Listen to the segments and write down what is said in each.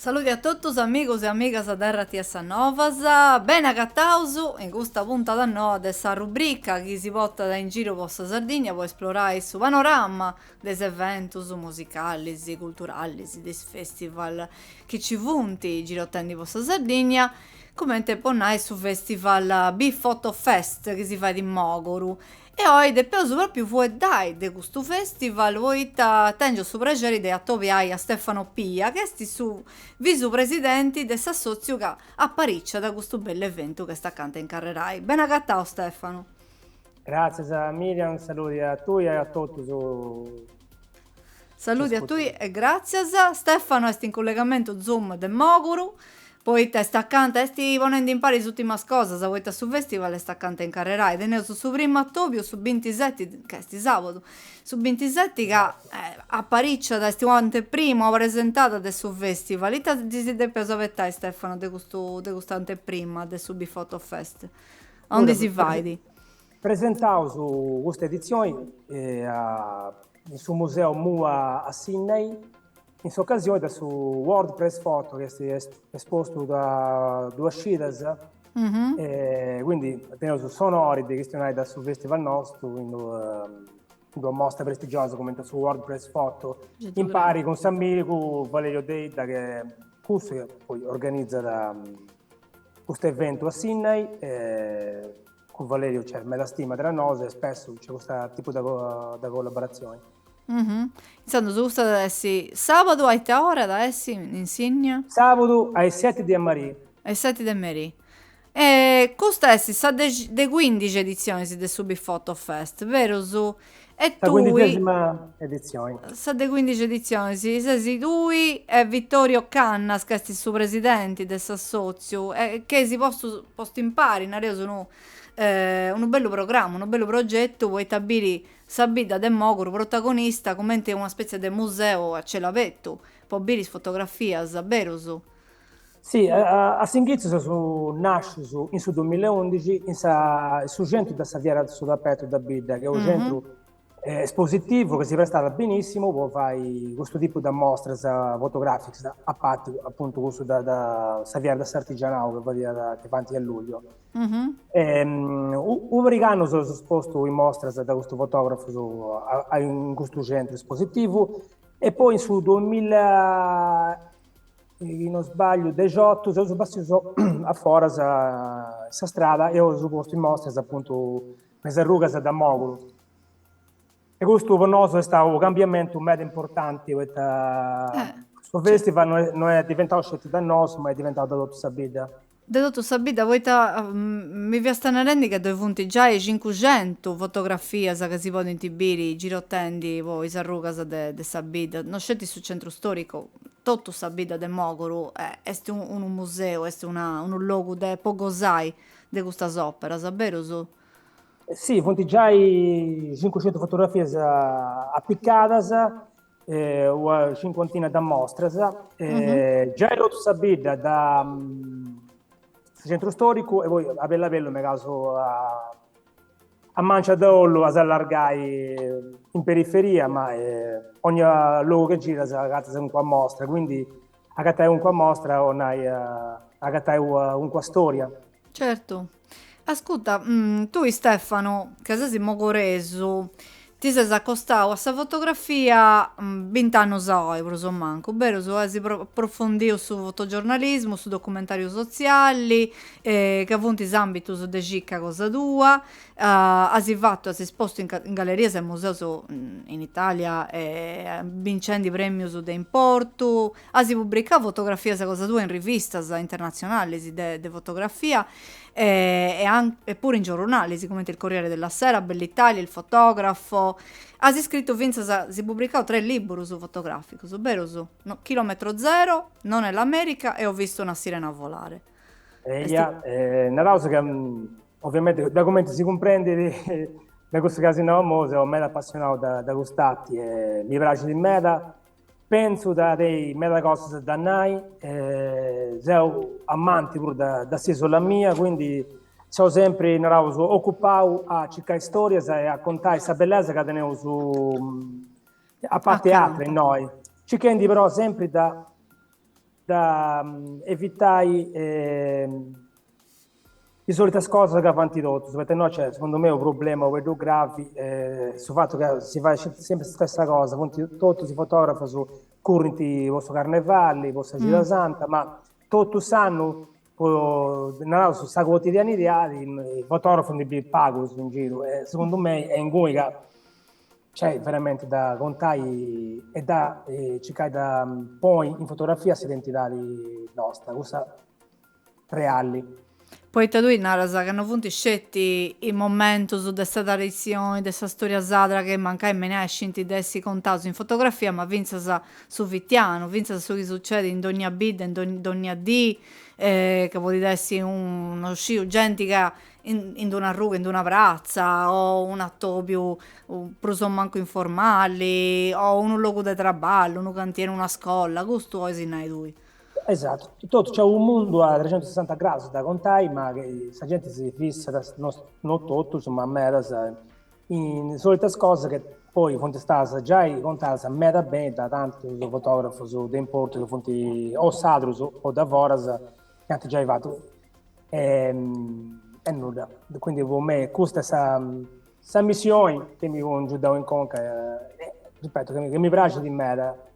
Saluti a tutti amigos e amigas da RTS Novas, ben agattausu in questa puntata nuova dessa rubrica che si porta da in giro per la Sardegna per esplorare il panorama dei eventi musicali, culturali, dei festival che ci punti girotendi per la Sardegna, come te ponnai su festival B-Photo Fest che si fa di Mogoru. E oggi, depois proprio vuoi dai di questo festival, vuoi tengo su piacere di attoviare a Stefano Pia, che è su visu presidenti del Sassozio che appariccia da questo bell'evento che sta accanto in Carrerai. Ben agattao Stefano. Grazie Miriam, saluti a tu e a tutti ci Saluti a tutti ascoltano. e grazie. Stefano è in collegamento Zoom del Moguru. Poi te sta accanto e sti ponendo in pari l'ultima cosa, se vuoi su festival sta accanto in Carrerai. Teneo su primo ottobre, su 27, che è sti sabato, su 27 che Esatto. appariccia da sti anteprima presentata del su festival. Ita ti si deve sapere Stefano di questo anteprima del su Bifotto Fest. A onde Allora, si vai di? presentavo su questa edizione sul Museo MUA a Sydney, in questa occasione su WordPress Photo che è esposto da due scidas, Mhm. quindi abbiamo su sonori di questioni da sul festival nostro, quindi due mostre prestigiose come su WordPress Photo, Getto in grande. pari con Sammy, Valerio Deida che questo che poi organizza questo evento a Sydney, con Valerio c'è me la stima tra noi e spesso c'è questo tipo da collaborazione. Mhm. Insomma, su questo adesso sabato a che ora da essi in Signa? Sabato alle 7 di Ammarì, E 7 de Meri. E questa è sa de 15 edizioni si de Subi Photo Fest, vero su? E la tu, quindicesima edizione. sa de 15 edizioni, si tu e Vittorio Cannas, che è il suo presidente del Sassozio, e che si posto impari, nareo sono un bello programma, un bello progetto, vuoi tabiri Sabida De Moguro, protagonista, come una specie di museo a Celavetto, può biri fotografie, vero su? Sì, a Singizio nasce in su 2011 su centro da Saviera su tappeto da Bidda, che è un Mhm. centro espositivo che si presta benissimo, poi fai questo tipo di mostre fotografiche, a parte appunto questo da Saviera da Sartigianao che va via che avanti a luglio. Mhm. Ubricano sono esposto in mostra da questo fotografo in questo centro espositivo e poi su 2000, non sbaglio, 18, sono passato a fora questa strada e ho posto in mostra appunto questa ruga da Mogul. E questo per noi è stato un cambiamento molto importante. Questo Cioè, festival non è diventato scelto da noi, ma è diventato da tutta la vita. de tutto Sabida, mi vi stanno rendi che dove punti già i 500 fotografie che si possono intibire, girottendi, poi Sarrucas de Sabida, non scetti sul centro storico, tutto Sabida de Mogoro, è un museo, è un luogo de Pogosai de questa opera, vero su? Sì, fonti già i 500 fotografie appiccate, una cinquantina da mostre, Mhm. già è rotto sabida da centro storico e poi a Bellavello mi caso a Mancia d'Ollo a allargai in periferia, ma ogni luogo che gira si agatta un qua mostra, quindi agatta un qua mostra o agatta un qua storia. Certo. Ascolta, tu Stefano, che sei mogoreso, ti sei accostato a questa fotografia 20 anni fa, preso manco, ovvero su hai approfondito su fotogiornalismo, su documentari sociali, che avunti ambitus de cicca cosa tua, hai fatto, hai esposto in gallerie e musei in Italia, vincendo premi de importo, hai pubblicato fotografie cosa tua in riviste internazionali de fotografia, e pure in giornali, come il Corriere della Sera, Bell'Italia, Il Fotografo. Ha scritto Vince, si pubblicato 3 libri su fotografico, ovvero su no, Chilometro Zero, Non è l'America e Ho visto una sirena volare. Una cosa che ovviamente da come si comprende da questo caso no, sono mega appassionato da quest'atti, mi piace di meta, penso da dei meta cose da noi, sono amanti pure da sé sulla mia, quindi sono sempre occupato a cercare storie e a contare questa bellezza che tenevo a parte altre Accanto. noi, cercando però sempre da evitare le solite cose che fanno tutti, perché no, cioè, secondo me è un problema vedo grave sul fatto che si fa sempre la stessa cosa, tutti si fotografano su currenti il vostro carnevale, la vostra Gira Mm. Santa, ma tutti sanno, su questa quotidianità, il fotografo di pago in giro, secondo me è in cui c'è veramente da contare e da cercare da poi in fotografia si identità nostra, questa reali. Poi tu naras che hanno avuto scetti i momenti su questa tradizione, di questa storia sadra che mancai me ne scinti dessi contati in fotografia, ma vinza su Vittiano, vinza su che succede in ogni bid, in ogni D, che vuol dire uno scio, gente che in una ruga, in una prazza, o un atto più, preso manco informali, o un luogo di traballo, un cantiere, una scuola, questo così ne hai due. Esatto, c'è un mondo a 360 gradi da contare, ma che la gente si fissa, non tutto, insomma, a me, in solite cose che poi contestare già i contare a me da bene, da tanto su fotografo, su da importo, che fonti o sadrus o da voras, che hanno già arrivato. E nulla, quindi per me questa è questa missione che mi congiù da in conca, ripeto, che mi piace di me.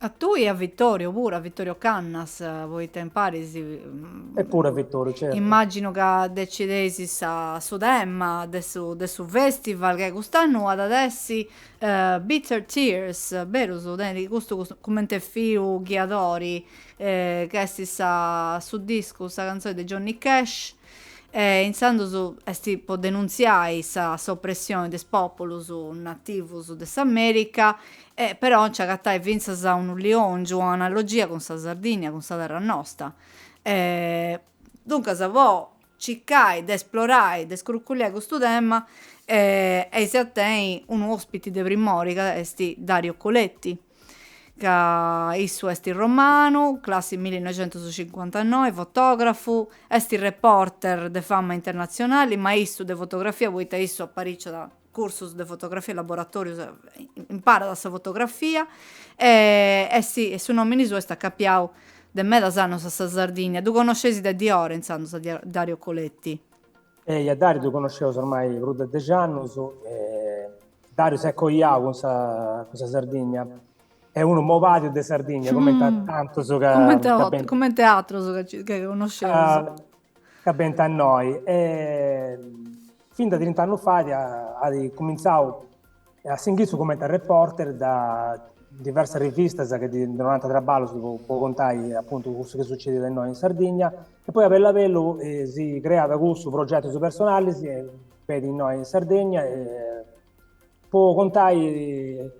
A tu e a Vittorio pure, a Vittorio Cannas, voi tempari, Eppure Vittorio, certo. immagino che decidesi sa su Demma, adesso festival, che quest'anno ad adesso Bitter Tears, vero su questo come te fiu Ghiadori, che si sa su disco, sta canzone di Johnny Cash, iniziando su, tipo denunziai sa soppressione des popolus nativus des America, però c'è che vinse sa un liongiu, un'analogia con sa Sardigna, con sa terra nostra. Dunque, se voi cercai di esplorare, di scrucculiare questo tema, e se atteni un ospite di primori, che è Dario Coletti, che issu est il romano, classe 1959, fotografo, est il reporter de fama internazionale, ma issu de fotografia, poita issu appariccia da cursus de fotografia laboratorius, impara da sa fotografia, e su nomini suo est accapiau de medas annos a sa Sardigna. Tu conoscesi de di ora, insando, sa Dario Coletti? E io a Dario lo conoscevo ormai più di 10 anni, Dario si è cogliato con sa Sardegna, è uno movato di Sardegna, come Mm. tanto so Come in teatro so che conoscevo. che ben a noi. Fin da 30 anni fa ha cominciato a sentire come reporter da diverse riviste che di 90 traballo si può contare appunto quello che succede da noi in Sardegna e poi a bello bello si crea da questo progetto su personali per noi in Sardegna può contare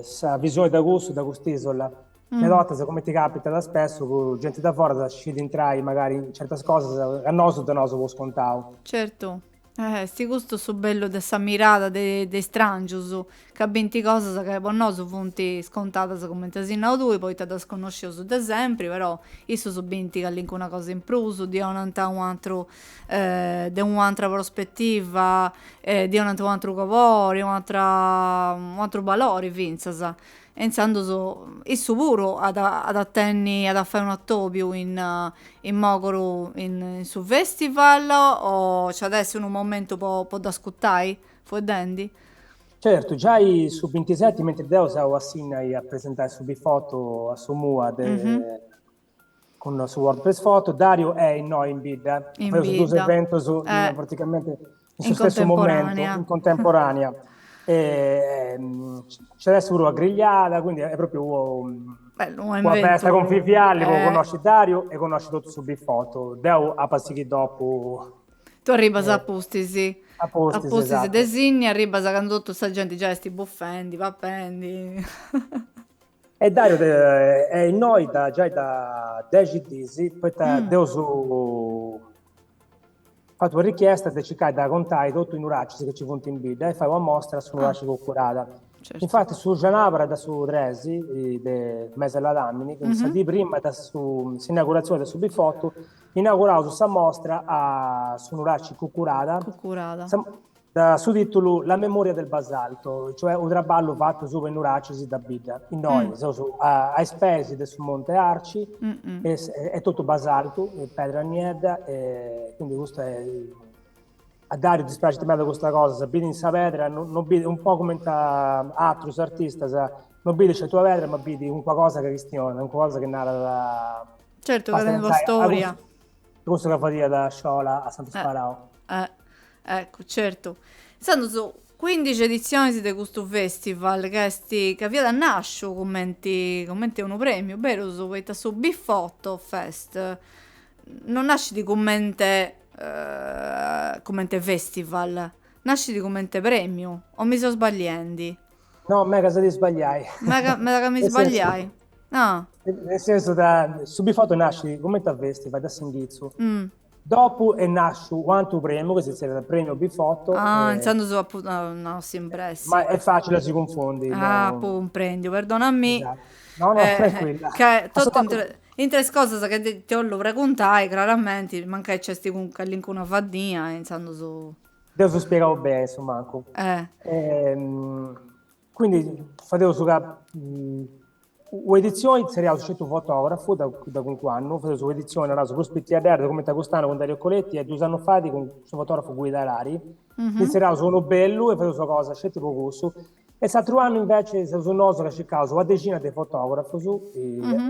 sa visione da questo da quest'isola le Mm. volte come ti capita da spesso con gente da fuori scende entrare magari in certe cose a noi da noi può scontato. Certo, sti gusto so bello de sa mirada de strangius, ca binti cosas che per noi so funti scontadas come te sinau tui, poi te da sconosciusu de sempre, però issu so binti che una cosa in prusu, di un'anta un altro, de un'altra prospettiva, di un altro colore, un altro valore, vinzasa. Enzando so, issu puro ad attenni, ad fare un attopio in Mogoro in su festival o c'è adesso un momento po' da ascoltare fuori dendi? Certo, già su 27, mentre Deo stavo assinai a presentare su Bifoto a Sumua Mhm. con su WordPress Photo, Dario è in noi in bid, In fai su due bida, eventi eh, praticamente in suo in stesso momento, contemporanea. in contemporanea. C'è adesso pure la grigliata, quindi è proprio Bello, un una festa evento, conviviale, conosci Dario e conosci tutto su Bifoto. Deo a passi dopo tu arrivas eh, a a posti esatto. designi, arrivas a quando tutta sta gente già sti buffendi, pappendi. E Dario è in noi già da 10 mesi, poi Mm, devo fatto una richiesta di cercare da contare tutto in Uraci che ci fonti in bida e fai una mostra su ah, Uraci curata. certo. Infatti su Gianavra da su Dresi, del mese alla Damini, quindi sa Mhm, di prima da su inaugurazione da su Bifotto, inaugurato questa mostra a su Uraci curata, cuccurata. da sottotitolo La memoria del basalto, cioè un traballo fatto su Venuracisi da Bida. In noi, a spesi del Monte Arci, è tutto basalto, è pedra nieda, quindi questo è... A Dario dispiace di me questa cosa, se vedi in sa vedra, non vedi un po' come altri artisti, non vedi c'è tua vedra, ma vedi un qualcosa che questiona, un qualcosa che narra da... Certo, che Basta tengo pensare storia. questo che fa da Sciola a Santo Sparao. Ecco, certo. Stanno su 15 edizioni di questo festival che via da nascio commenti uno premio, vero? Su questa su Bifotto Fest. Non nasci di commente festival, nasci di commente premio. O mi sto sbagliando? No, me casa di sbagliai. Me la mi Nel senso, sbagliai. Ah, nel senso su Bifotto nasce come da festival, da Singizzo. mm. Dopo è nasce quanto premio, che si chiama premio Bifotto, Insomma, so appunto, no, si impressi. ma è facile, si confondi. Ah, No. poi prendo, perdonami. Esatto. No, no, tranquilla. Che Ma tutto soltanto in tre cose che ti lo raccontai, chiaramente, manca che c'è una faddina, insomma, su... devo spiegare bene, insomma. Ecco. Quindi facevo su un'edizione seriale scelto un fotografo da qualche anno, facevo un'edizione su Prospettiadere come Tagostano con Dario Coletti e 2 anni fa con il suo fotografo Guida Rari. Iniziavo su uno bello e facevo su cosa, scelto poco gusto. E l'altro anno invece sono noto che cercavo una decina di fotografi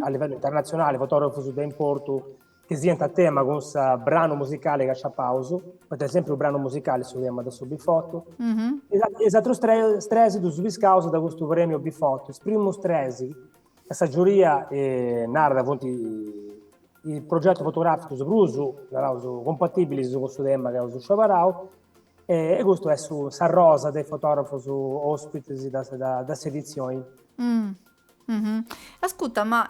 a livello internazionale, fotografi da importo che si a tema con questo brano musicale che c'è pauso, per esempio il brano musicale su tema da Bifotto. E l'altro stresi su Biscauso da questo premio Bifotto. Il primo stresi, questa giuria narra il progetto fotografico su Brusu, compatibili con questo tema che è su Sciavarao, e questo è su San Rosa dei fotografi su ospiti da edizioni. Ascolta, ma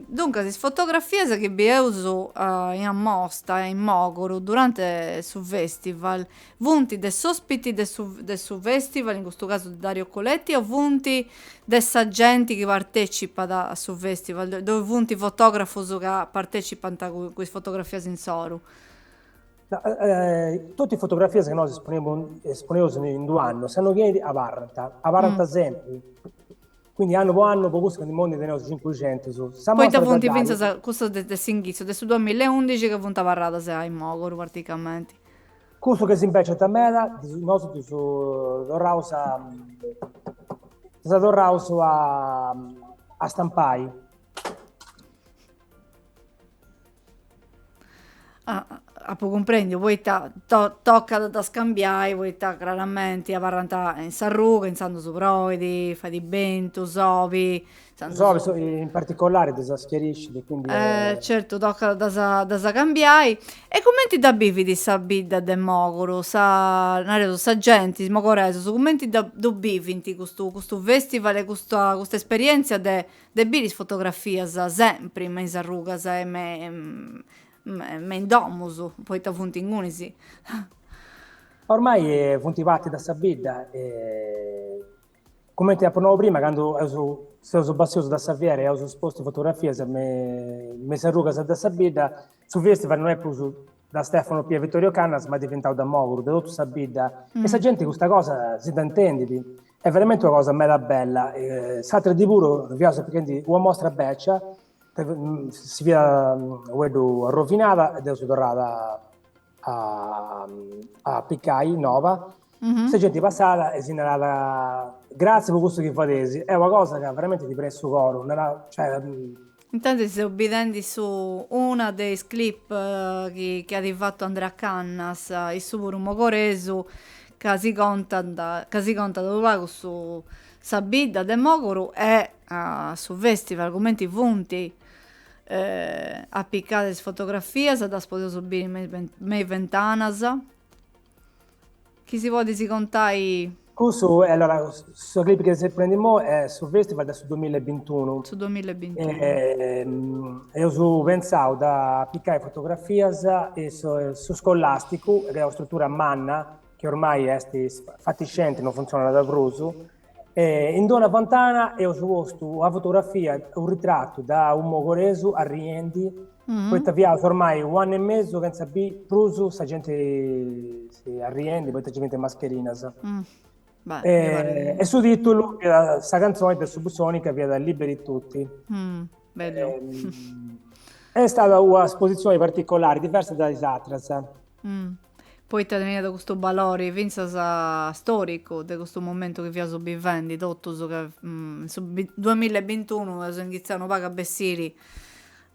dunque, le fotografie che vi uso in mostra in Mogoro durante il festival, vunti dei ospiti del festival, in questo caso di Dario Coletti, o vunti dei sagenti che partecipano al festival, dove vunti fotografi che partecipano a queste fotografie in Soru? Tutte le fotografie che noi esponiamo in 2 anni sono viene a Varanta sempre. Quindi anno per anno, questo di mondo di 500 su. Poi da punti penso a questo del Singhizio, del 2011 che punta varrata se hai in Mogoro praticamente. Questo che si invece a me, noi su Dorrausa a Stampai. Poi comprendi, poi tocca da scambiare, poi chiaramente a parlare in Sarruca, in Santo Soproidi, fai di Bento, Sovi, In particolare da Schiarisci, quindi certo, tocca da cambiare. E commenti da bividi sa bida de Mogoro, sa gente, Mogoreso, su commenti da bividi questo festival e questa esperienza de bidis fotografia sempre in Sarruca, me in domus, poi ta funti in unisi. Ormai funti fatti da Sabidda, come ti appunavo prima, quando sono bassioso da Saviere e ho esposto fotografie, mi sarruga da Sabidda, sul festival non è più da Stefano Pia e Vittorio Cannas, ma è diventato da Moguru, da tutto Sabidda. E sa gente questa cosa si intendi, è veramente una cosa mega bella. S'altro di puro, perché una mostra beccia, si via rovinata ed è tornata a Piccai, Nova. Se gente passata e si è andata, grazie per questo che fate, è una cosa che veramente ti preso coro. Intanto si obbedendo su una dei clip che ha fatto Andrea Cannas, il suo Mogoresu, che si conta dove va su Sabidda de Mogoro e su festival commenti punti appiccate le fotografie da poter subire mei ventanas chi si può si contai questo allora su clip che si prendiamo è sul festival del 2021 su 2021 e io su pensavo da appiccare fotografie e su scolastico che è una struttura manna che ormai è fatiscente non funziona da Brusu In Dona Fontana e ho posto una fotografia, un ritratto da un mogoresu a Riendi, poi Mhm. ti ormai un anno e mezzo che non sapevi più sta gente si a Riendi, poi ti gente mascherina. Sa. Mm. Beh, mi pare E di... su titolo questa canzone del Subsonica via da Liberi Tutti. Mm, bello. Ehm, È stata una esposizione particolare, diversa dalle altre. Sa. Mm. Poi ti viene da questo valore, pensa sa storico di questo momento che vi ha sopravvivendi, tutto so che 2021 sono iniziato a pagare bessiri di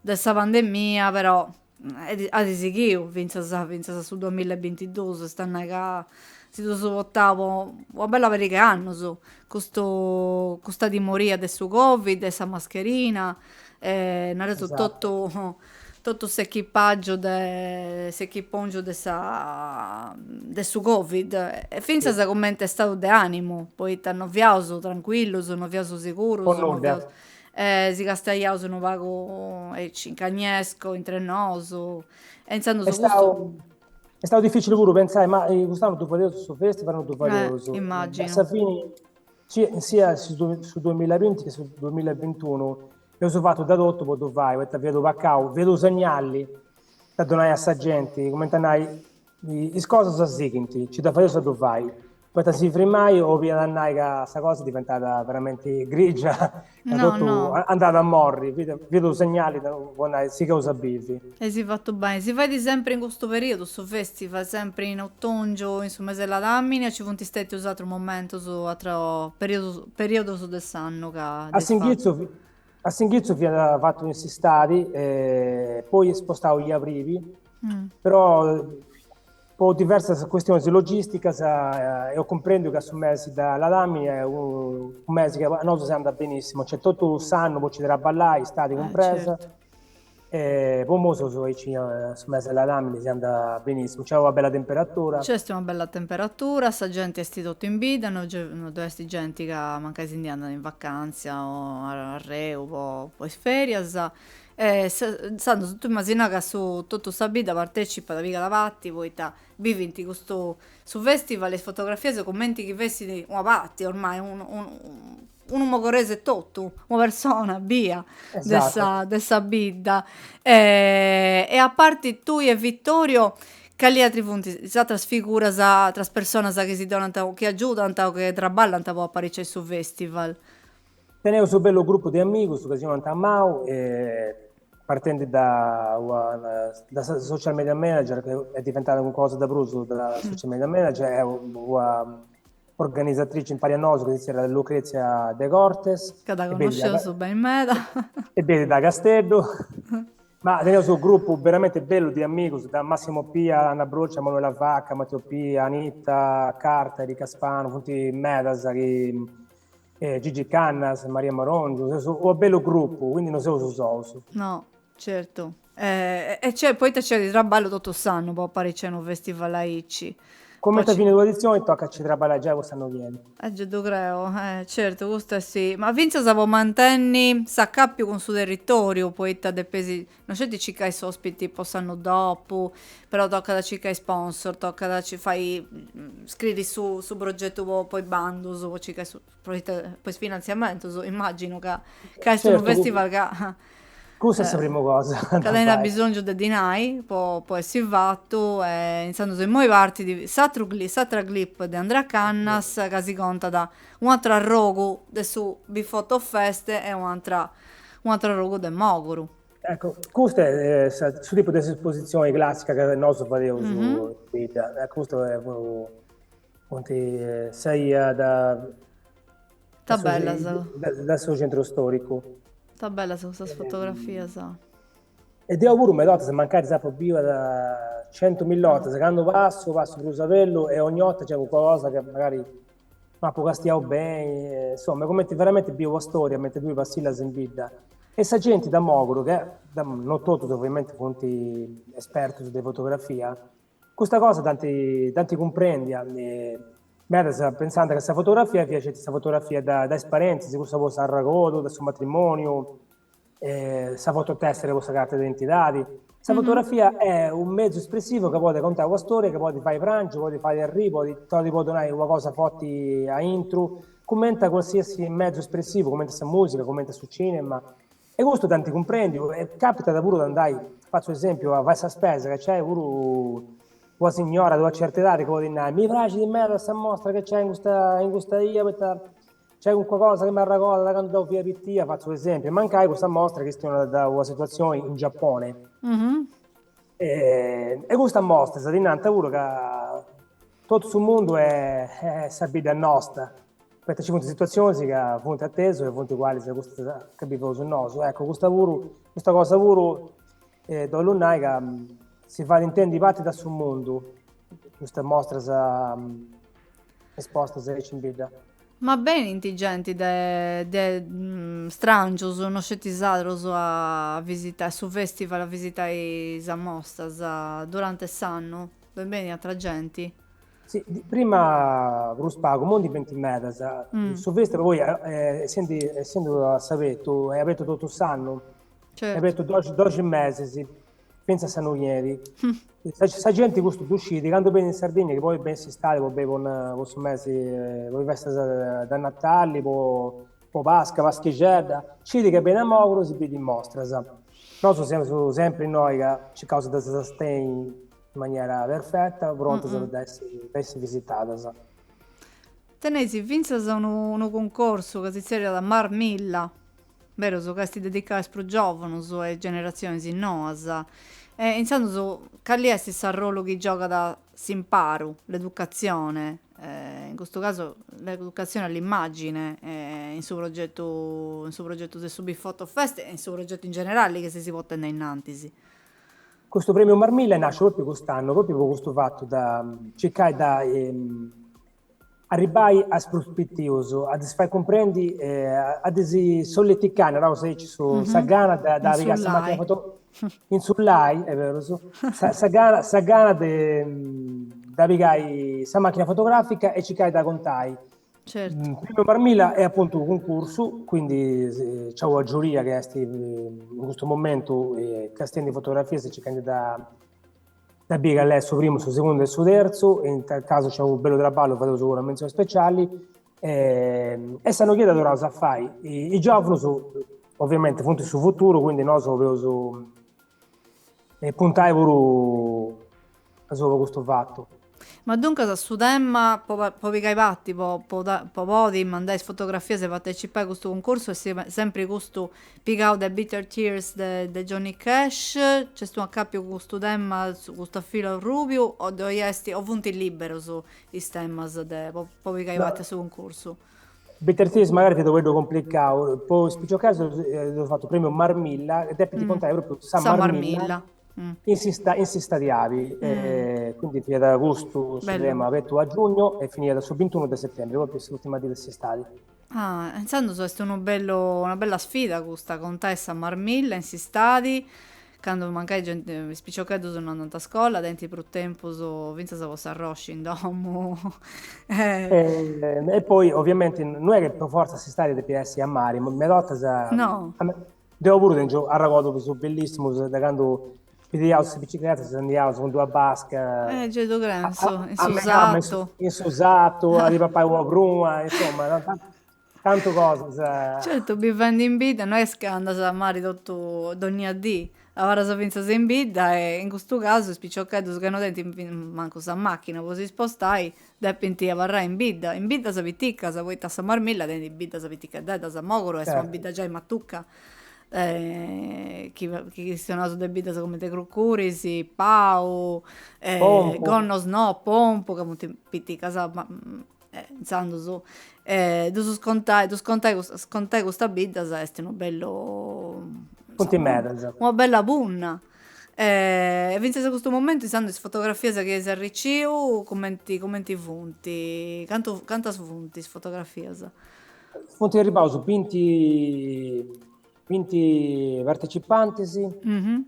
questa pandemia, però a disiguio, pensa sa su 2022, stanno che si sopportavo una bella per che anno, so, questa timoria del suo Covid, della mascherina, non è Esatto, tutto tutto questo equipaggio s'equipaggio de su Covid e finza sì. sa commente stato de animo poi t'hanno viaso tranquillo sono viaso sicuro Con sono nulla. viaso si castagliao sono pago in cagnesco in trenoso e insando È su gusto stato, è stato difficile pure pensare, ma quest'anno tu facevi questo festival, non tu facevi a immagino Safini, sia su 2020 che su 2021, io sono fatto da tutto, poi tu vai, vedo Vaccao, vedo segnali, da donare a sta gente, come andai, le cose sono seguenti, ci da fare se tu vai. Poi ti si mai o via da andare che questa cosa è diventata veramente grigia, che no tutto no è andato a morri, vedo segnali, quando si causa bivi. e si è fatto bene, si fa di sempre in questo periodo, sto festival, sempre in ottoggio, in su mese la damine, ci funti stetti usato un momento su altro periodo su dell'anno che A disfatto. Singhiozzo, a Singhiozzo viene fatto questi stadi, poi spostato gli aprivi, Mm. però per diverse questioni di logistica io comprendo che su mesi dalla Lamini è un mese che a noi si anda benissimo, c'è tutto il sanno, poi ci darà ballare, stadi compresa, Certo. e poi mo su mesi della Lamini si anda benissimo, c'è una bella temperatura. C'è una bella temperatura, sta gente sti tutto in vita, non dove sti gente che magari si andano in vacanza o a Reu o poi ferie, e sanno tutto immaginare che su tutta sta vita partecipa da Viga Lavatti, poi vivi in questo su festival e fotografie, se commenti che vesti una patti ormai, un mogorese è tutto, una persona, via, Esatto. dessa vita. E a parte tu e Vittorio, che altri punti, sa trasfigura, sa tras persone sa che si donano, che aiutano, che traballano per apparire su festival. Tenevo su bello gruppo di amici che si chiamano Tammau, partendo da social media manager, che è diventata una cosa da Bruso, da social media manager, è una organizzatrice in Parianoso che si era Lucrezia De Cortes, Che da conoscevo su ben meda. e vedi da Castello, ma tenevo su un gruppo veramente bello di amici, da Massimo Pia, Anna Broccia, Manuela Vacca, Matteo Pia, Anitta, Carta, Erika Spano, tutti Medas, Gigi Cannas, Maria Marongio, un bello gruppo, quindi non so su Sousu. No, certo. E c'è, poi c'è di traballo tutto sanno, poi apparire un festival a Icci. Come Poi ti fine l'edizione, tocca ci traballare già quest'anno viene. Già creo, certo, questo è sì. Ma Vince sa può mantenere s'accappio con suo territorio, poi de pesi, non c'è di ciccà i ospiti possano dopo, però tocca da ciccà i sponsor, tocca da ci fai, scrivi su progetto poi bando, su ciccà poi finanziamento, immagino che è un Certo, festival che questa è la eh, prima cosa da cadena fare. bisogno di dinai, può essere fatto, e iniziando se moi parti di Satra Clip di Andrea Cannas, che si conta da un'altra rogo del su Bifotto Feste e un'altra rogo del Moguru. Ecco, questo è su tipo di esposizione classica che noi facciamo Mhm. su vita. Questo è sei Sta bella, dal suo centro storico. sta bella questa fotografia, Ehm, sa. Ed io pure una volta, se mancare sapo viva da 100.000 volte, se quando passo per Savello e ogni volta c'è qualcosa che magari ma può castiamo bene, insomma, come veramente vivo la storia, mentre due passi la in vita. E sa gente da Moguro, che non tutti ovviamente fonti esperti di fotografia, questa cosa tanti comprendi, pensando che questa fotografia piace questa fotografia da esperienze, se questa cosa al ragodo, dal suo matrimonio, questa fototessera, questa carta d'identità. Questa Mhm. fotografia è un mezzo espressivo che può contare una storia, che può fare pranzo, può fare arrivo, può donare una cosa forte a intro, commenta qualsiasi mezzo espressivo, commenta su musica, commenta su cinema, e questo tanti comprendi, e capita da pure da andare, faccio esempio, a Vassa Spesa, che c'è pure una signora di una certa età che vuole dire, mi piace di me questa mostra che c'è in questa ia, c'è qualcosa che mi ha raccolto da quando via Pittia, faccio esempio, mancai questa mostra che stiamo da una situazione in Giappone, Mhm. e questa mostra sta dinanzi a uno che tutto sul mondo è sabida nostra, perché ci sono situazioni che sono attese e sono uguali se questo capivo sul noso, ecco, questa cosa pure da lunai che si fa intendi patti da sul mondo, questa mostra esposta se in vita. Ma bene intelligenti strangios, non scettisados a visitare su festival a visitare sa mostra durante l'anno. Ben bene altra gente. Sì, prima Ruspago, non di 20 metri, Mm, su questo poi essendo a Savetto, è aperto tutto l'anno, è certo. aperto 12 mesi, sì, pensa a San ieri. Sa gente questo usciti, quando viene in Sardegna, che poi ben si sta, poi con questo mese, poi veste da Natale, poi Pasqua, Paschicella, ci che bene a Mogro si vede in mostra, sa. Noi sempre noi che ci causa da sostenere in maniera perfetta, pronta da essere visitata, sa. Tenesi, vinses un concorso che si seria da Mar Milla, vero, su questi dedicati pro giovani e generazioni innoas. E insomma, su quali è il ruolo che gioca da s'imparu, l'educazione, in questo caso l'educazione all'immagine, in suo progetto del Subifoto Fest e in suo progetto in generale che si può tenere in antisi. Questo premio Marmilla nasce proprio quest'anno, proprio con questo fatto da cercare da arrivare a prospettivoso, a far comprendi, a solleticare, no? Se ci sono Mhm. sagana da ragazza macchina Insullai. foto insullai, è vero, sagana da rigare sa macchina fotografica e ci cai da contai. Certo. Primo Marmilla è appunto un concorso, quindi c'è una giuria che è in questo momento che sta di fotografie se ci candida da biega lei su primo, su secondo e su terzo, e in tal caso c'è un bello traballo, facevo sicuro menzioni speciali, e sanno chiedere ora cosa fai. I giovani ovviamente punti sul futuro, quindi noi su puntai pure su questo fatto. Ma dunque a su tema, poi i patti, poi mandare fotografie se partecipai a questo concorso e sempre questo Pick the Bitter Tears de Johnny Cash, c'è stato un cappio con questo tema, su questo filo rubio, o doiesti, o punti libero su i temas, poi i No, patti su concorso. Better magari ti dovevo complicare, poi in questo caso ho fatto premio Marmilla, ed è per ti Mm. contare proprio San Sa Marmilla Marmilla. Mm. in Sista di Avi, Mm. quindi finita da agosto su Bello. tema aperto a giugno e finita sul 21 di settembre, proprio l'ultima di questi stati. Ah, pensando so è una bella sfida questa contessa a Marmilla, in si stadi, quando magari gente, spicciocchetti sono andati a scuola, denti per tempo so, vinza sa possa arrosci in domo. Eh, E poi ovviamente non è che per forza si sta di PS a mare, ma mi dotta no, devo pure tenere a raccolto su bellissimo da quando vediamo su bicicletta, si andiamo con due basche Gedo Grenzo, a me gamma insusato. insusato, a di papà uova bruna, insomma, tanto cose. Certo, vivendo in vita non è che anda a mare tutto ogni dì. Ora si pensa in vita e in questo caso spicciocchetti che non denti manco sa macchina, poi si spostai, depende a varrà in vita. In vita si piticca, se vuoi tassa marmilla, denti in vita si piticca da sa mogoro e sono Certo. vita già in mattucca. Chi sono su debita come te crucuri, si pau, Pompo, gonno sno, pompo, che molti piticca sa, ma insando su. Tu scontai questa bidda sa est un bello punti in insomma mezzo. una bella punna e vinse questo momento insando fotografie che si arricciu commenti funti canta su funti fotografie Punti di riposo, 20 partecipanti, sì. mhm.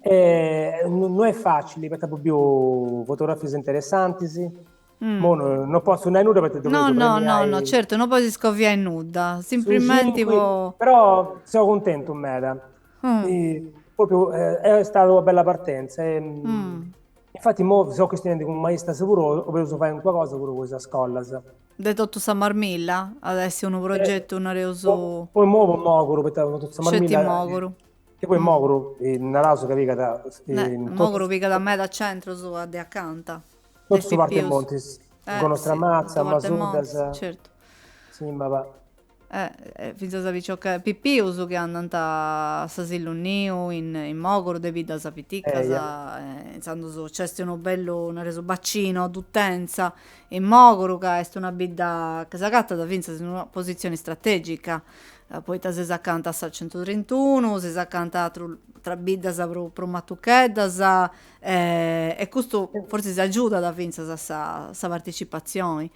Non è facile perché proprio fotografie interessanti, sì. Mm. Mo non posso né nulla perché No, dovevo no, no, no, premiare certo, non poi si scovia in nuda, su semplicemente 5, però sono contento, Meda. Mm, Proprio, è stata una bella partenza. mm. Infatti, mo so che stiamo con un maestra sicuro, ho voluto fare qualcosa pure questa scuola. De tutto San Marmilla, adesso un progetto, un areuso, Poi muovo Mogoro, perché avevo tutto scetti Marmilla, moguru. che poi Mm. Mogoro, in Arauso che viga da, Moguru pica da me da centro su a de accanto, tutto del su parte Pippius. Montis, con Sì, Mazza, tutto parte Masudas, Montes, certo. sì, ma va. Fiza sa che Pippius che andant a s'asilu niu in Moguru de vida sa piticca Ja. sa insando so c'este uno bello una reso bacino d'utenza in Moguru che est una bidda che s'agatta da vinza in una posizione strategica. Poi ta se s'accanta a sa 131, se s'accanta tra biddas pro Matucheddas e questo forse si aggiuda da vinza sa partecipazione.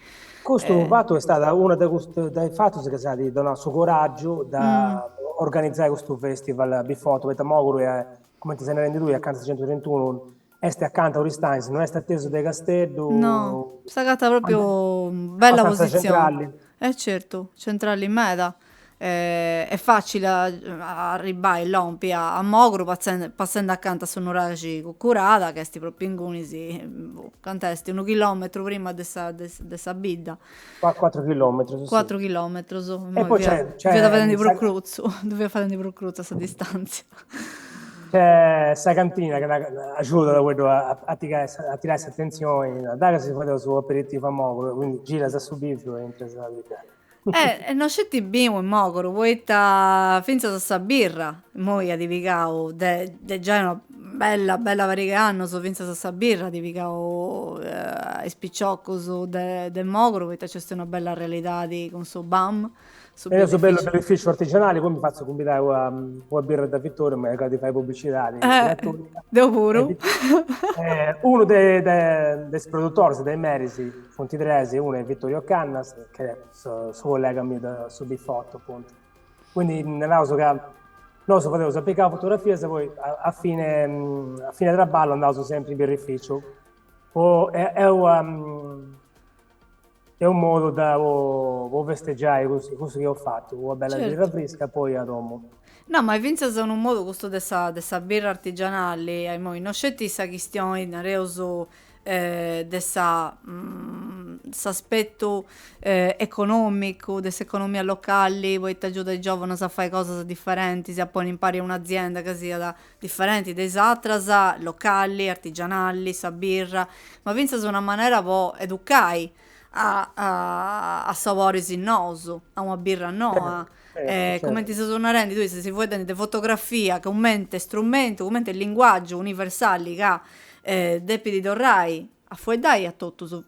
Questo Eh, fatto è stata una dei fatti che sa di donare suo coraggio mm. da organizzare questo festival Bifoto, perché Moguri è, come ti se ne rendi lui, accanto a 131, este accanto a Oristains, non è atteso dai No, Castello, sta gatta proprio bella abbastanza posizione. centrali. Certo, centrale in meta. È facile arrivare l'ompi a Mogru passando accanto a Sonoraci curata che sti proprio in Gunisi, cantesti 1 chilometro prima dessa bidda. 4 chilometri, sì, sì. 4 chilometri, so, E mo poi via da vedere di Brucruzzo, dove fare di Brucruzzo a sta distanza. c'è sta cantina che aiuta da quello a tirare attenzione, a dare si fa il suo aperitivo a Moguri, quindi gira su bifio e entra nella vita. Non c'è ti bimo in Mogoro, vuoi finza da sta birra, moi a divigao, de già una bella variga anno, so finza da sta birra, divigao spicciocco su de Mogoro, vuoi c'è una bella realtà di con so BAM, su E io so bello birrificio. per ufficio artigianali, poi mi faccio convidare una birra da Vittorio, ma che ti fai pubblicità gratuita. Devo pure. Uno dei produttori, dei merisi, Fontitresi, uno è Vittorio Cannas, che è suo collega mio su Bifotto, appunto. Quindi nell'auso che noi so facevo sapere la fotografia, se poi a fine della balla andavo sempre in birrificio. È un modo da festeggiare così che ho fatto, una bella birra Certo. fresca, poi a Roma. No, ma vinza sono un modo questo dessa birra artigianale, ai moi, non c'è questa questione, nareuso, dessa, aspetto economico, dessa economia locale, poi ti aiuta i giovani a fare cose differenti, se poi impari un'azienda che sia da differenti, dei atras, locali, artigianali, sa birra, ma vinza sono una maniera po' educai a sapori sinnoso, a una birra no, Certo, come ti certo. si sono rendi, tu se si vuoi di fotografia, che aumenta strumento, aumenta il linguaggio universale che depidi dorrai, a fuori dai a tutto su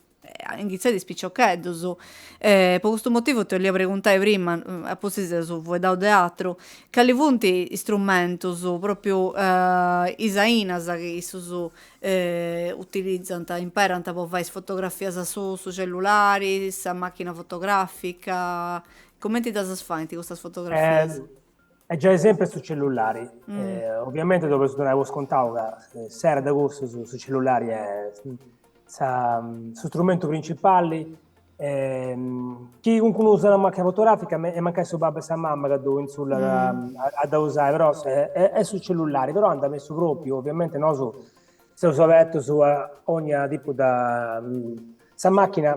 iniziare di spiccioccheddo su per questo motivo te li preguntai prima a posizio su vuoi da teatro quali punti strumento su proprio Isainas che su utilizzano imparano per fare fotografie su cellulari sa macchina fotografica come ti da fare queste fotografie? È già esempio su cellulari. Mm, Ovviamente dopo avevo scontato che Serra d'Agosto su cellulari è su strumento principale. Chi comunque usa una macchina fotografica è manca su babbo e sa mamma che devo insulla mm, da usare, però è su cellulari, però andava messo proprio, ovviamente no su se lo so detto su ogni tipo da sa macchina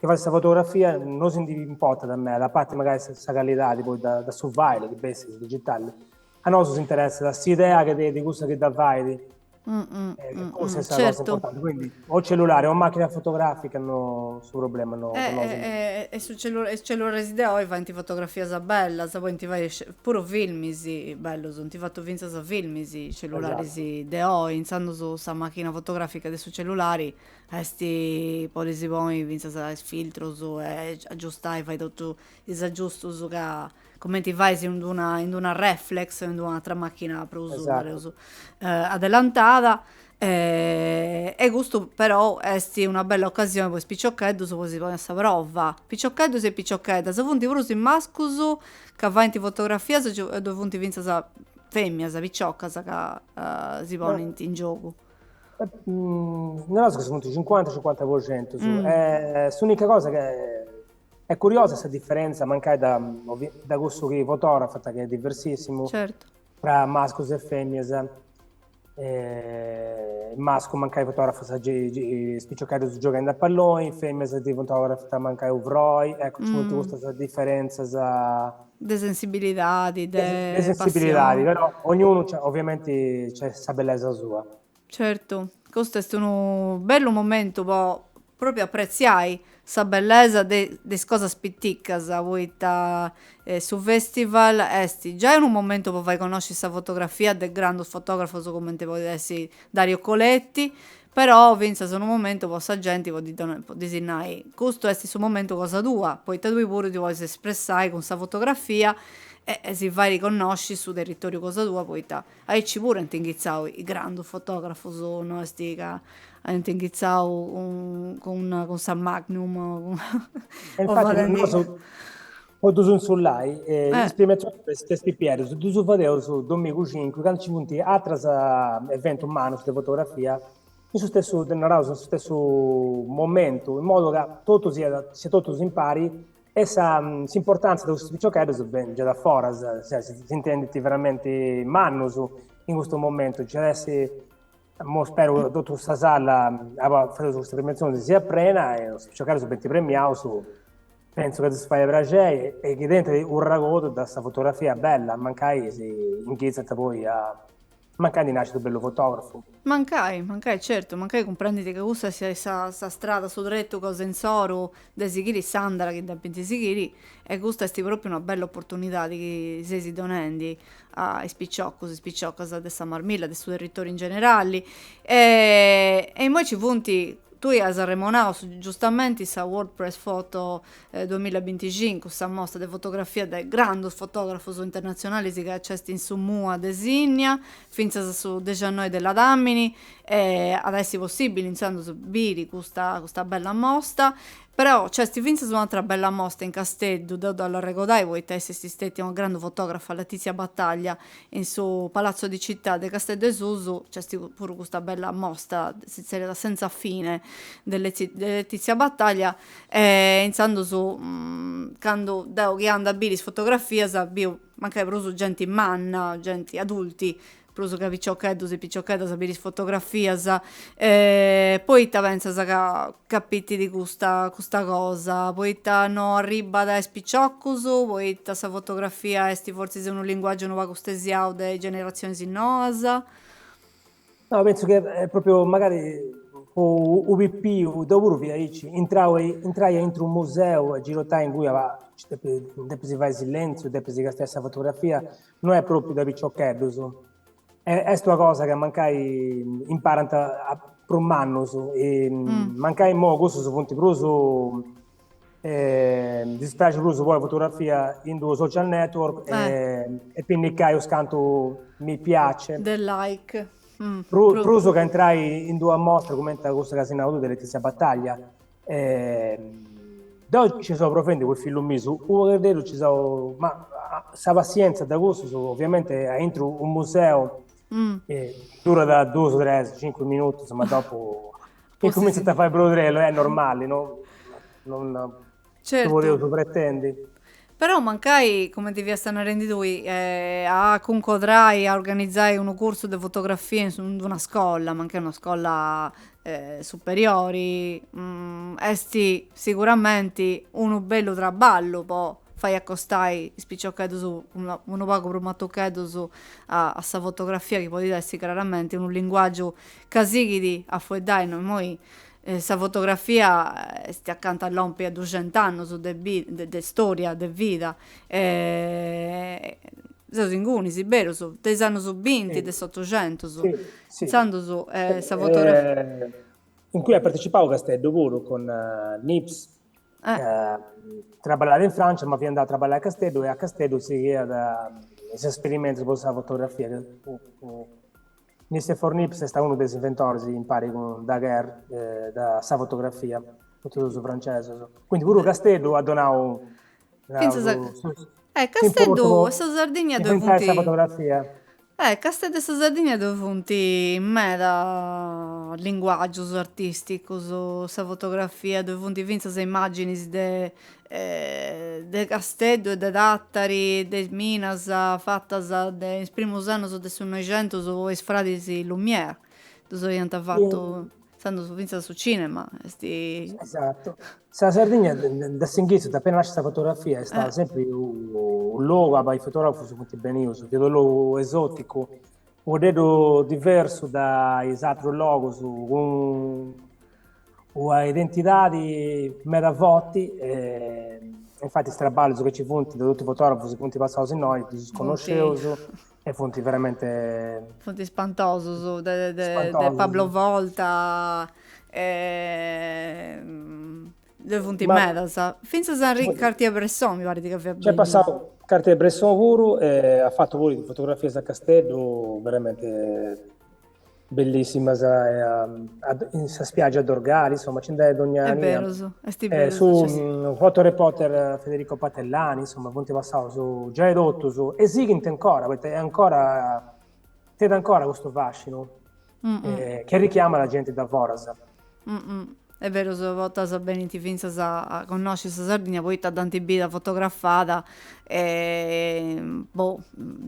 che fa questa fotografia non si importa da me, la parte magari questa qualità tipo da survival, di bestie digitali. A noi si interessa da questa idea che di questo che da fai, che questa è la cosa certo. importante. Quindi o cellulare o macchina fotografica non su problema, no, con noi. E sul cellulare di oggi fai fotografia sa bella, sa poi ti fai pure film sì, bello, sono ti fatto vinza sa film sì, cellulari Esatto, sì, de oggi, iniziando su sa macchina fotografica de su cellulari, sti polisi poi vinza sa filtro su e aggiustai, fai tutto il disaggiusto su che come ti fai se in una reflex, in un'altra macchina per uso, esatto. adelantata. E questo però è una bella occasione per spiccioccheddu se si può essa prova piccioccheddu e picciocchedda se funti pure in mascusu che va in fotografia se dove funti vinza sa femmina sa picciocca sa che si pone in gioco Nella cosa sono 50-50% su. mm, L'unica cosa che è curiosa questa differenza, mancare da questo che fotografa, che è diversissimo, certo tra maschio e femmine. masco mancai fotografo spiccioccare su giocando a palloni, femmine di fotografo mancai uvroi, ecco, c'è molto questa differenza, De sensibilità, le de sensibilità, passione. però ognuno ovviamente c'è sa bellezza sua. Certo, questo è stato un bello momento, proprio apprezzai sa bellezza de cose spitticas, voi su festival, esti già in un momento poi vai conosci questa fotografia del grande fotografo come te vuoi essere Dario Coletti, però vince sono un momento poi sa gente può disegnare, questo è su momento cosa tua, poi te due pure ti vuoi espressare con questa fotografia e si vai riconosci su territorio cosa tua, poi hai ci pure intinghizzao i grandi fotografi sono stica intinghizzao con San Magnum E o infatti, non Valentino. so, quando sono sull'AI, Eh, spiegazione per questi piedi, su due video su Domingo 5, quando ci punti altra evento umano sulla fotografia, in su stesso, sullo stesso momento, in modo che tutto sia tutto si impari, essa l'importanza di questo giocare ben già da fuori, si intende veramente manno in questo momento, cioè adesso mo spero che tutta questa sala abbia fatto questa premiazione sia appena e giocare su 20 premiati penso che si fai piacere e che dentro un racconto da questa fotografia bella mancai si inizia poi a mancare di nascere un bello fotografo. mancai, certo, mancai comprenditi che questa sia sta strada su dretto cosa in soro de Sighiri Sandra che da 20 Sighiri e questa è proprio una bella opportunità di che si donandi a spicciocco di San Marmilla, del suo territorio in generale e in poi ci punti tu hai Sanremo giustamente sa WordPress Photo 2025, sta mostra di fotografia del grande fotografo internazionale che c'è in Sumua designa, finza su 19 della Dammini, adesso è possibile iniziando su Biri questa bella mostra, però c'è finza su un'altra bella mostra in Castello, dalla Regodai, voi te sei stati un grande fotografo, Letizia Battaglia, in su Palazzo di Città di Castel de Susu, c'è pure questa bella mostra, senza fine, Letizia Battaglia, iniziando su, quando che anda a Biris fotografia, sabio, mancai proprio gente manna, gente adulti, proprio che piccioccheddos e piccioccheddas a Biris fotografia, poi ta pensa che capiti di questa cosa, poi ta no arriba da spiccioccusu, poi ta sa fotografia esti forse se un linguaggio nuovo custesiao de generazioni sinnoasa. No, penso che è proprio magari o UVP o da Urvia, entrai entro un museo e girotai in cui si fa il silenzio, si la stessa fotografia, non è proprio da piccioccheddo. È sta cosa che mancai imparano a prommanno e Mm, mancai mo questo su fonti proso dispiace proso poi fotografia in due social network eh, e quindi caio scanto mi piace del like. Pruso che entrai in due mostre come questa casina auto delle Letizia Battaglia da oggi ci sono approfonditi quel film miso uno che vedo ci sono ma sa pazienza da questo ovviamente entro un museo Mm, dura da 2 3 5 minuti insomma dopo e posso comincia sì. a fare il brodello è normale no? Non ti volevo Certo. tu pretendi Però mancai, come ti stanno rendi tu, a concorrai a organizzare un corso di fotografia in una scuola, ma anche una scuola superiori, esti sicuramente uno bello traballo, poi fai accostai spicciocchedo su, uno poco promattocchetto su a sta fotografia che può essere chiaramente un linguaggio casichi a fuedai, noi questa fotografia sti accanto all'ompi a 200 anni su de storia, de vita. Sono singuni, si vero, su, dei anni su 20, sì, del 800, su. sì. Pensando su, questa fotografia. In cui ha partecipato Castello pure con Nips Eh, che traballava in Francia ma vi è andato a traballare a Castello e a Castello si era si esperimenta con la fotografia Mr. For Nips è stato uno dei inventori si impari con Daguerre da sa fotografia tutto su francese quindi pure Castello ha pensa sa... donato su Castello, importo questa Sardegna di due inventare questa punti. fotografia Castello e Sardegna due punti in meta linguaggio su artistico, su sa fotografia, due punti vinza se immagini de Castello e de Dattari, de Minas, fatta de in primo anno su del Novecento su is frati Lumière. dove hanno fatto, stanno su Vinza su cinema, Esatto. La Sardegna, da Singhizio, da appena nasce questa fotografia, è stato sempre un luogo per i fotografi su molti benissimo, vedo lo esotico, un vedo diverso dai altri luoghi, con una identità di meta voti, infatti straballo che ci punti da tutti i fotografi, punti passati in noi, sconosciuti, e punti veramente fonti spantoso de Pablo spantosi. Volta, due fonti in mezzo, sa. Finza San Cartier-Bresson, mi pare di che C'è abbia. passato carte di Bresson Vuru e ha fatto pure di fotografie a Castello veramente bellissime in sa spiaggia d'Orgali, insomma, c'è da È Dognania. vero, è vero, Su cioè sì. fotoreporter Federico Patellani, insomma, punti passato su già edotto su e Sigint ancora, perché è ancora c'è ancora questo fascino che richiama la gente da Vorasa. Mm-mm. È vero, se volta sa bene ti finza a conoscere sa Sardegna, poi t'ha tanti vita fotografata e boh,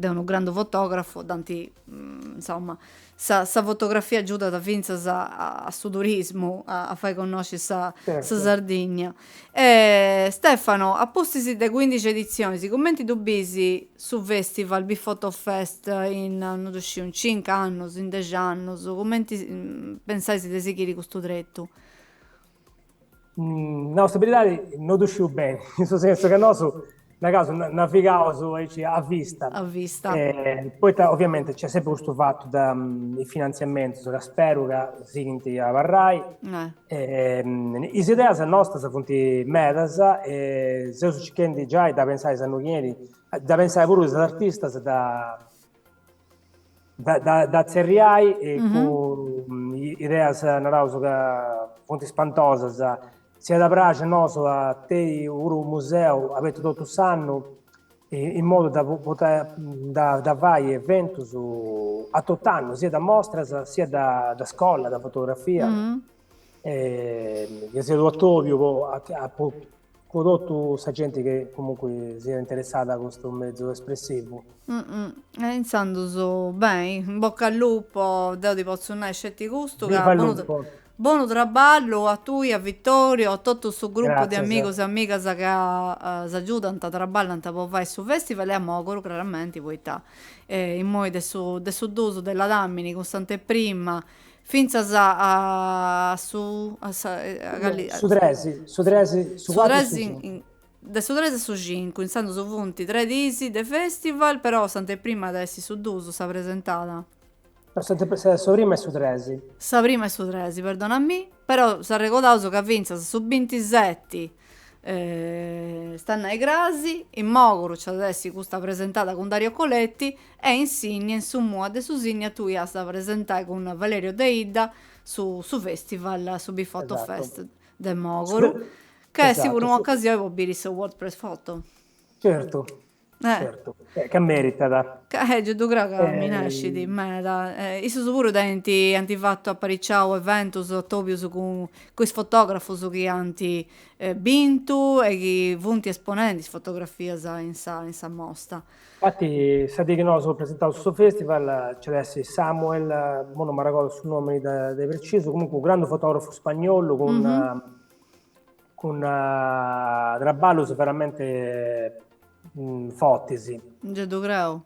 è un grande fotografo, tanti, insomma, sa fotografia aiuta da finza a sto turismo, a far conoscere sa Certo. Sardegna. Stefano, a postisi de 15 edizioni, si commenti tu bisi su Festival Bifotto Fest in, non so, un 5 anni, in 10 anni, commenti pensai si desideri questo tretto? No, stabilità non uscivo bene, nel senso che noi na caso navigavo a vista. A vista. Poi ovviamente c'è sempre questo fatto di finanziamento, che spero che si avvarrai. Le idee sono nostre, sono fonti medas, e se ci chiedi già da pensare sanno chiedi, da pensare pure agli artisti da Zerriai e con idee narauso che fonti spantose sia da Praia noso a te un museo avete tutto sanno in modo da poter da vai eventi a tutto anno sia da mostra sia da scuola da fotografia sia da Ottavio a prodotto sa gente che comunque sia interessata a questo mezzo espressivo. Insando so bene, in bocca al lupo, Deo ti posso unire scetti gusto, che Viva il buono, lupo, buono traballo a tu, a Vittorio, a tutto questo gruppo di grazie. amigos e amigas che si aiutano a traballare per fare su festival e a Mogoro, chiaramente, poi sta in moi del doso della Dammini, costante prima, finza Su Dresi, su su 4 e su Resi 5. su 3 e su 5, intanto su punti 3 disi de festival, però sante prima da essi su 2 sa presentata. Su Rima e su Dresi. Sa prima e su 3, perdonami, però sa ricordato che vince su 27 stanno ai grasi, in Mogoro c'è adesso questa presentata con Dario Coletti e Insigne, in Sumua de Susigna tu ya sta presentata con Valerio Deida su festival, su Bifotto Esatto. Fest de Mogoro, che è sicuro un'occasione per birisi WordPress foto. Certo, certo, che merita da. Tu credo che mi nasci di me, io sono sicuro che hanno fatto apparicciare eventos, topius con questi fotografi che hanno vinto e che punti esponenti fotografie in sa mostra. Infatti, sapete che noi sono presentato su questo festival, c'è adesso Samuel, non mi ricordo sul nome di preciso, comunque un grande fotografo spagnolo con traballos veramente forti. Già credo.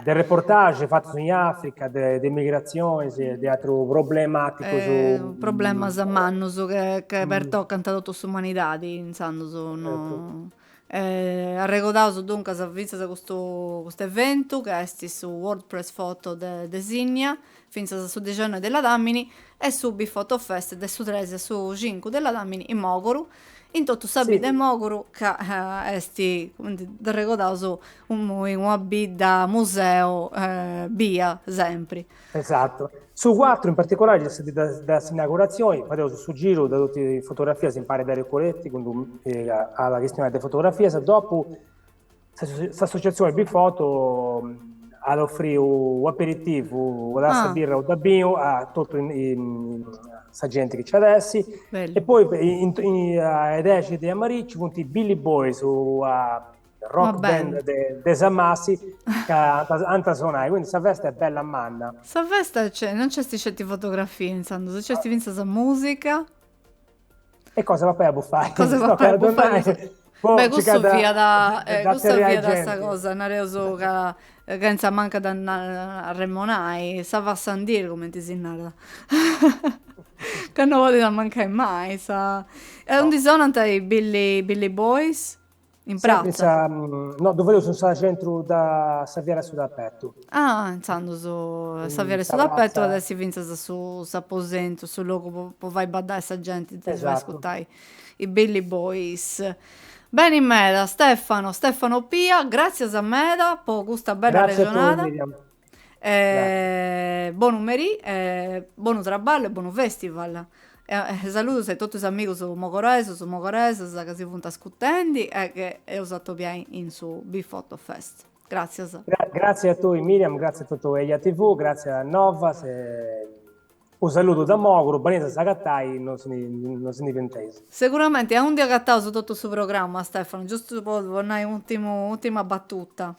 Del reportage fatto in Africa, di migrazioni, di altro problematico Un problema a Mannus che per tocca tutta l'umanità, insomma, sono. Ha ricordato dunque si avvisa questo evento che è su WordPress Photo de Signia, fino a su 19 della Damini, e su Bifotto Fest del su 13 e su 5 della Damini in Moguru. In tutto sabi de Moguru che esti, come da ricordato, una bida museo via sempre. Esatto. Su 4 in particolare da inaugurazioni, facevo su giro da tutte le fotografie, si impara Dario Coletti, quindi alla questione delle fotografie, dopo questa associazione Bifoto ha offrito un aperitivo, una birra o da bio a tutta questa gente che c'è adesso, e poi ai 10 di Amaricci, punti Billy Boys rock band de Samassi che anta suonare, quindi questa festa è bella a manna. Sta festa c'è, non c'è sti certi fotografie, insomma, se c'è sti vinza sa musica, E cosa va poi a buffare? cosa va Sto per per buffare? tornare, Beh, poi ci da questo terre via ai da sta gente. cosa, nareoso che non sa manca da a remonai, sa va a San dire come ti si narra. Che non vuole da mancare mai, sa. E un No. disonante i Billy Boys in Sempre Prazza. no, dove io sono stato a centro da Saviera su Dapperto. Ah, insomma, su Saviere su Sta tappeto, piazza, adesso vince su s'apposento, sul luogo, poi vai a badare sta gente, ti vai a esatto. ascoltare i Billy Boys. Bene in meda, Stefano Pia, grazie a Meda, per questa bella Grazie a tu, regionata. Miriam. Grazie. Buon numeri, buon traballo e buon festival. Saluto a tutti gli amici su Mogorese, che si punta scutendi e che è usato bene in su Bifotto Fest. Grazie. Grazie a tu, Miriam, grazie a tutto Elia TV, grazie a Nova. Un saluto da Mogoro, Banese Sagattai, non si diventese. Sicuramente è un dia gattato su tutto il suo programma, Stefano, giusto per dare un'ultima battuta.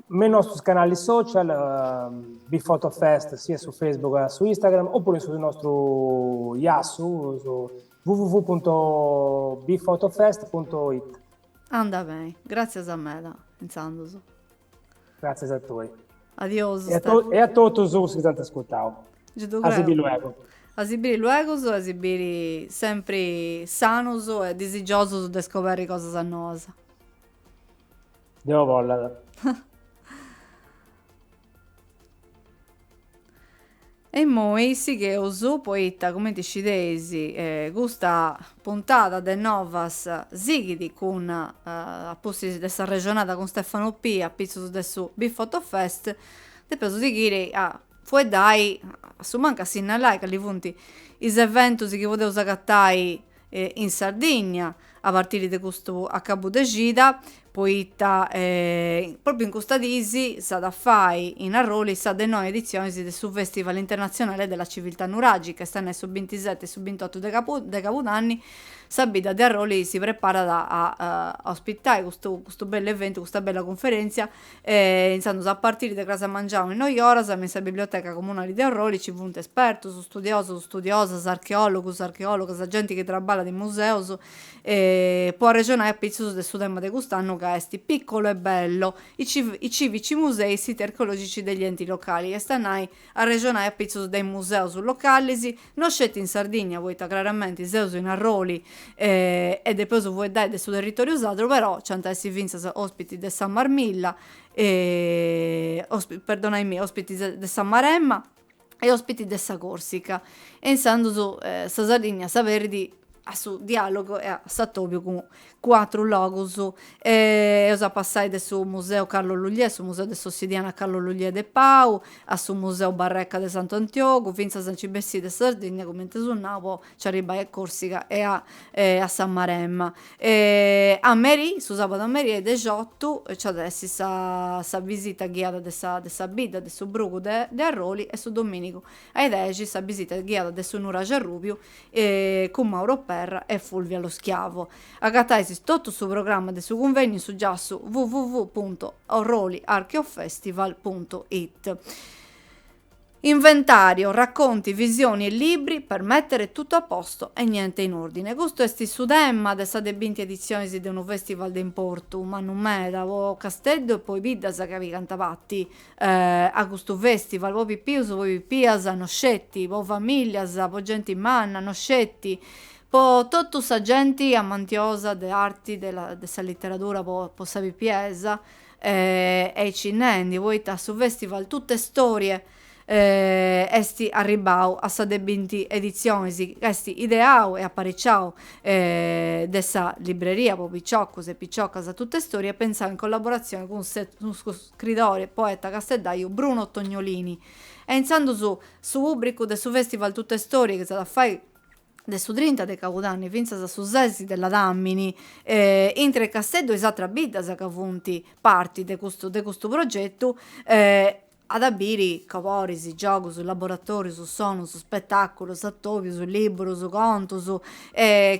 Meno sui canali social, Bifoto Fest, sia su Facebook che su Instagram, oppure sul nostro Yasu, su www.bifotofest.it. Anda bene, grazie a Mela, insandoso. Grazie a voi. Adios, E a tutti os que tanto ascoltavo. A Stefano. luego. Esibire luegos, esibire sempre sanos e desidiosos de scoprire cose nuove. Devo volla. E moi sì che uso poeta come decidesi questa puntata de novas sigidi con appunto dessa regionata con Stefano P a pizzo su Bifotto Fest de peso di dire fu dai su manca sinalai che li punti is eventos che potevo sagattai in Sardegna a partire da questo a Cabo de Gida poita proprio in questa disi sa da fai in Arroli sa de noi edizioni del su Festival Internazionale della Civiltà Nuragi che sta nel su 27 e su 28 de Capodanni Sabida de Arroli si prepara a ospitare questo bello evento, questa bella conferenza iniziando a partire da casa mangiamo in noi ora messa biblioteca comunale di Arroli ci vunt esperto, su studioso, studiosas, archeologos, gente che traballa di museos può regionare a pizzo del suo tema di quest'anno che è piccolo e bello i civici musei e siti archeologici degli enti locali e stanai a regionare a pizzo dei musei sul localisi non scetti in Sardegna voi chiaramente Zeus in Arroli e poi vuoi dare del suo territorio usato però c'è si vince ospiti di San Marmilla perdonami ospiti di San Maremma e ospiti di Corsica e insando su Sardegna Saverdi a su dialogo e a Sattobio con 4 logos osa passai del suo museo Carlo Lugliè su museo de Sossidiana Carlo Lugliè de Pau a su museo Barrecca de Santo Antioco finza San Cibessi de Sardegna come su Napo ci arriva a Corsica e a San Maremma a Meri su sabato a Meri e de Giotto ci adesso sa visita guiata de sa bida de su Brugo de Arroli e su Domenico ai 10 sa visita guiata de su Nura Gerrubio con Mauro Perra e Fulvia lo Schiavo agataisi tutto su programma del suo convegno su già su www.orroliarcheofestival.it. Inventario, racconti, visioni e libri per mettere tutto a posto e niente in ordine. Questo è sti sudemma dessa de 20 edizioni di un festival d'importo, ma non me da Castello e poi Biddas che vi cantavatti a questo festival, voi pippius, voi pippias, noscetti, voi famiglia, voi gente in manna, noscetti. Po tutto sa gente amantiosa de arti della letteratura po sapi piesa e i cinendi voi ta su festival tutte storie esti arribau a sa de 20 edizioni esti ideau e apparecciau dessa libreria po picciocos e picciocas a tutte storie pensavo in collaborazione con un scrittore poeta castellaio Bruno Tognolini e iniziando su rubrico de su festival tutte storie che sa da fai del su 30 de Capodanni finza su sesi della Dammini intra il Castello esattra bidda sa cavunti parti de questo progetto ad abiri cavorisi, giogus, laboratorius, sonus, spettaculus, attovius, liburus, contus,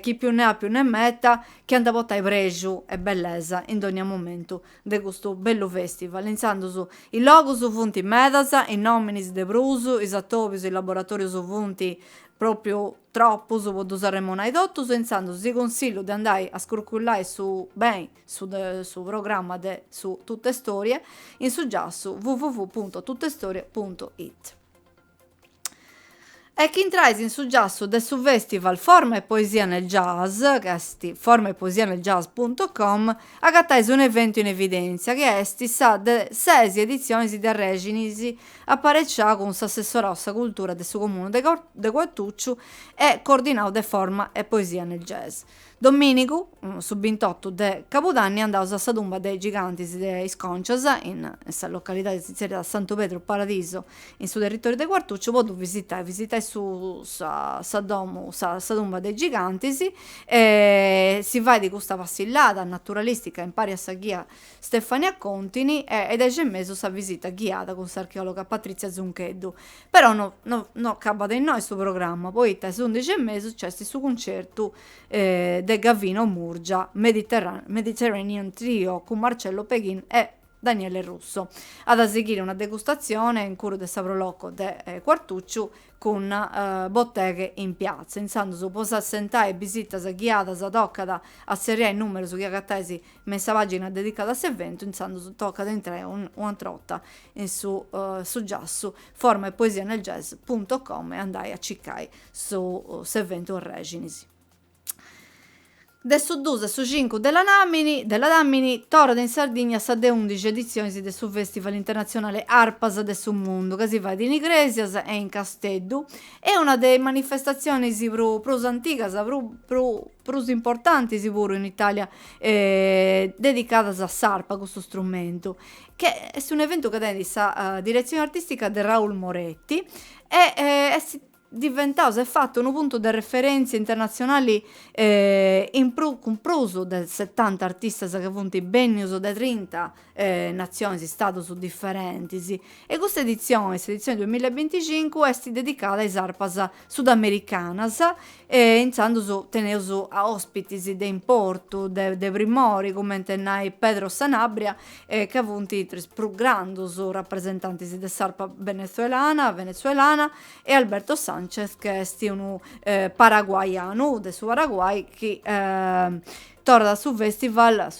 chi più ne ha più ne metta, che anda portai pregiu e bellezza in ogni momento de questo bello festival, insandus i logus funti medasa, in nominis de brusu, is attovius, i laboratorius funti proprio troppo su podo saremo nai dottus, insando si consiglio di andare a scurcullare su su programma de su tutte storie in su già su www.tuttestorie.it. E chi intrai in su giasso del su festival Forma e Poesia nel Jazz, che esti formaepoesianelJazz.com, agattais un evento in evidenza, che esti sa de 6 edizioni di Reginisi appareccià con s'assessorato sa cultura del suo comune de Quartucciu e coordinato de Forma e Poesia nel Jazz. Dominico, su 28 de Capodanni, andaus a sa tumba dei giganti de Isconcias, in sa località di Santo Pedro Paradiso, in su territorio de Quartuccio, potu visitai su sa domo, sa tumba dei giganti, e si vai di questa passillata naturalistica in pari a sa ghia Stefania Contini ed è messo sa visita ghiata con s'archeologa Patrizia Zuncheddu. Però no acaba in noi su programma, poi su 11 e mezzo c'è su concerto de Gavino Murgia, Mediterranean Trio con Marcello Peghin e Daniele Russo. Ad seguire una degustazione in cura del Saproloco de Quartucciu con botteghe in piazza. Insando su posa sentare visita sa ghiata sa toccata a serie il numero su chi agattesi messa pagina dedicata a questo evento, insando su toccata in tre una trotta in su giassu forma e poesia nel jazz.com e andai a ciccai su evento Reginisi. De su 2 e su 5 della Damini torna in Sardegna sa de 11 edizioni del su Festival Internazionale Arpas de su Mondo, che si fa in Iglesias e in Casteddu. È una delle manifestazioni più antiche, più importanti pure in Italia, dedicata a Sarpa, questo strumento, che è un evento che tiene la direzione artistica di Raul Moretti e si diventato, è fatto un punto di referenza internazionali compreso del 70 artisti che funti bennius da 30 nazioni stati su differenti, e questa edizione 2025 è dedicata ai sarpas sudamericanas, iniziando su tenendo a ospiti de importo de primori come tenai Pedro Sanabria, che ha avuto più grandi rappresentanti de sarpa venezuelana e Alberto Sanchez, che è un paraguaiano del suo Paraguay, che torna sul festival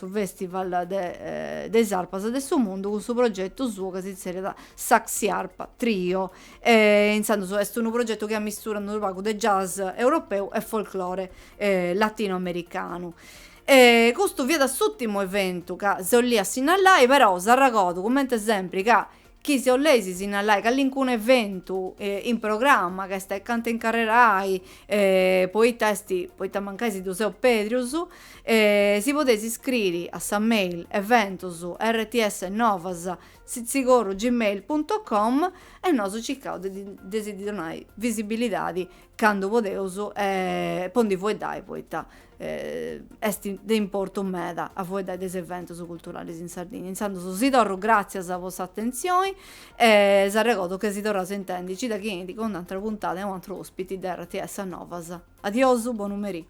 dei Sarpas del suo mondo con il suo progetto suo che si intitola Saxi Arpa Trio, insomma è un progetto che ha mistura un pago del jazz europeo e folklore latinoamericano. Questo via da l'ultimo evento che si lì a Sinallai, però si arragoto come sempre che chi si ollesi Sinallai che all'incun evento in programma che stai canta in carrerai, poi i testi poi mancaisi di Useo Pedrius, si potesse iscrivere a sa mail eventus@rtsnovas.gmail.com e noi cerchiamo di donare visibilità quando poteus pondi voi dai poi esti de importo meda a voi dai des eventos culturali in Sardegna. Insando si torro grazie a vostra attenzione e si ricordo che si torra sentendici da chi con un'altra puntata e un altro ospite di RTS Novas. Adiosu, buon numeri.